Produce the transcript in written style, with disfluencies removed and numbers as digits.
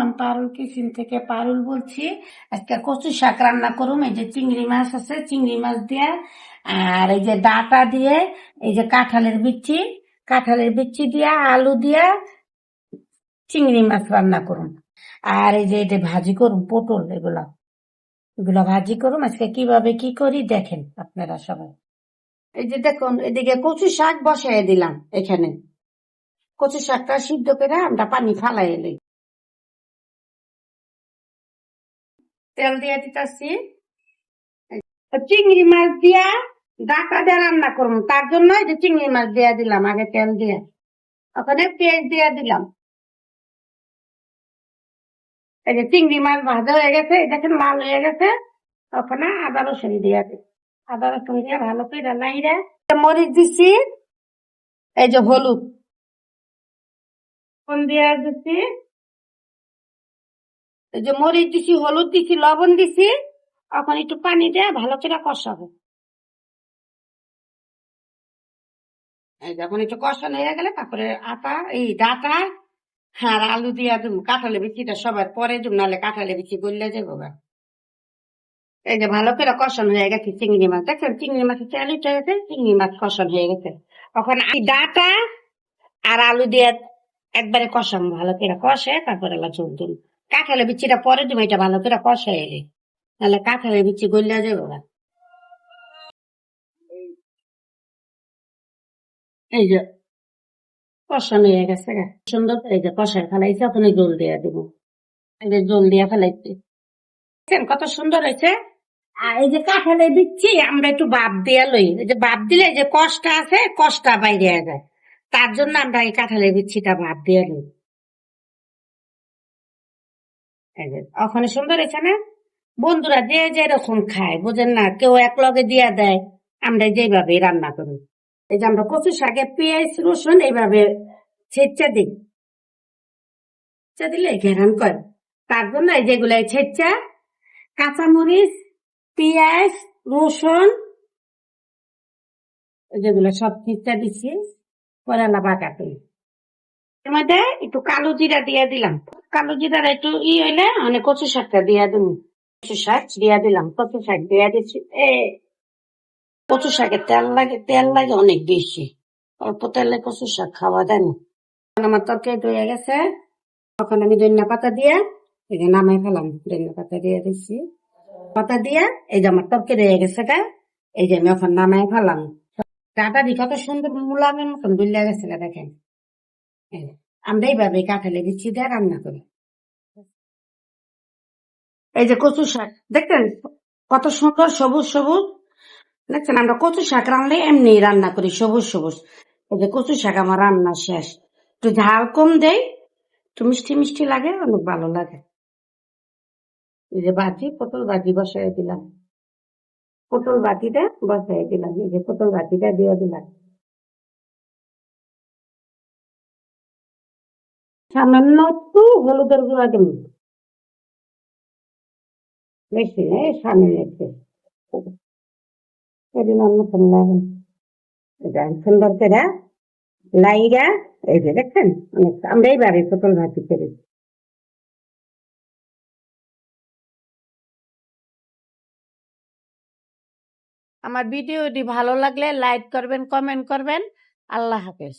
আমি পারুল কিচেন থেকে পারুল বলছি। আজকে কচু শাক রান্না করুম। এই যে চিংড়ি মাছ আছে, চিংড়ি মাছ দিয়ে আর এই যে ডাটা দিয়ে, এই যে কাঁঠালের বিচি দিয়া, আলু দিয়া চিংড়ি মাছ রান্না করুম। আর এই যে এটা ভাজি করুম, পটল এগুলা ভাজি করুম। আজকে কিভাবে কি করি দেখেন আপনারা সবাই। এই যে দেখুন, এদিকে কচু শাক বসাই দিলাম। এখানে কচু শাকটা সিদ্ধ করে আমরা পানি ফালাই এলি, তেল দিয়ে দিতেছি। চিংড়ি মাছ দিয়া ডাটা দিয়ে রান্না করবো, তার জন্য এই যে চিংড়ি মাছ দিয়া দিলাম আগে তেল দিয়ে। ওখানে পেঁয়াজ দিয়া দিলাম। এই যে চিংড়ি মাছ ভাজা হয়ে গেছে, দেখেন লাল হয়ে গেছে। ওখানে আদা রসুন দিয়া দিই, আদা রসুন দিয়ে ভালো করে নাইড়ে মরিচ দিচ্ছি, এই যে হলুদ কোন দিয়ে দিচ্ছি, এই যে মরিচ দিছি, হলুদ দিছি, লবণ দিছি। এখন একটু পানি দিয়ে ভালো করে কষাবো। এই যখন একটু কষানো হয়ে গেলে তারপরে আটা, এই ডাটা আর আলু দিয়া দিব। কাঁঠালে বিচিটা সবার পরে দিব, নাহলে কাঁঠালে বিচি গলে যাবো। এই যে ভালো করে কষানো হয়ে গেছে চিংড়ি মাছ, দেখছেন চিংড়ি মাছের তেল উঠে গেছে, চিংড়ি মাছ কষানো হয়ে গেছে। এখন ডাটা আর আলু দিয়ে একবারে কষাবো, ভালো করে কষে তারপরে ঝোল দিন। কাঁঠালে বিচিটা পরে দিব, এটা ভালো করে কষা এলে, নাহলে কাঁঠালের বিচি গলিয়া যাবো। এই যে কষানো হয়ে গেছে, সুন্দর করে এই যে কষায় ফেলাইছে। এখন জল দিয়ে দিব, এই যে জল দিয়ে ফেলাইছি, কত সুন্দর হয়েছে। আর এই যে কাঁঠালে দিচ্ছি আমরা একটু বাপ দিয়ে লই, এই যে বাপ দিলে যে কষটা আছে, কষটা বাইরে যায়, তার জন্য আমরা এই কাঁঠালের বিচ্ছিটা বাপ দিয়ে লই। এই যে ওখানে সুন্দর হয়েছে না? বন্ধুরা যে যেরকম খায় বুঝেন না, কেউ এক লগে দিয়া দেয়, আমরা যেভাবে রান্না করি। এই যে আমরা কচু শাকে পেঁয়াজ রসুন এইভাবে ছেঁচা দিই, দিলে ঘেরান করে, তার জন্য এই যেগুলো ছেঁচা কাঁচামরিচ, পেঁয়াজ, রসুন যেগুলো সব ছেঁচা দিচ্ছি, করালা বাটাতে। এর মধ্যে একটু কালো জিরা দিয়ে দিলাম, কালো জিরার একটু হইলে মানে কচু শাকটা দিয়ে দিন। কচু শাক দিয়ে দিলাম, কচু শাক দিয়ে দিচ্ছি। কচু শাকের তেল লাগে অনেক বেশি, অল্প তেলে কচু শাক খাওয়া যায় না। আমার তরকারি হয়ে গেছে, তখন আমি ধনিয়া পাতা দিয়ে এই যে নামাই ফেলাম, ধনিয়া পাতা দিয়ে দিচ্ছি, পাতা দিয়ে এই যে আমার তরকারি হয়ে গেছে। এই যে আমি এখন নামাই ফেলাম। ডাটা দি কত সুন্দর মুলামের মতন দুলিয়া গেছে, দেখেন। আমরা এইভাবে কাঁঠালে বিচি দিয়ে রান্না করি। এই যে কচু শাক দেখতেন কত সুন্দর সবুজ সবুজ, দেখছেন? আমরা কচু শাক রান্নালে এমনি রান্না করি, সবুজ সবুজ। এই যে কচু শাক আমার রান্না শেষ, একটু ঝাল কম দেয়, একটু মিষ্টি মিষ্টি লাগে, অনেক ভালো লাগে। এই যে পটল ভাজি বসাই দিলাম, পটল ভাজিটা বসাই দিলাম, এই যে পটল ভাজিটা দিয়ে দিলাম। সামান্য একটু হলুদের গুঁড়া দিব, বেশি নেই, সামনে একটু পরিমাণ মতন লাগে। এটা সুন্দর করে লাইরা, এই যে দেখছেন আমরা এইভাবে পটল ভাজি করি। আমার ভিডিওটি ভালো লাগলে লাইক করবেন, কমেন্ট করবেন। আল্লাহ হাফেজ।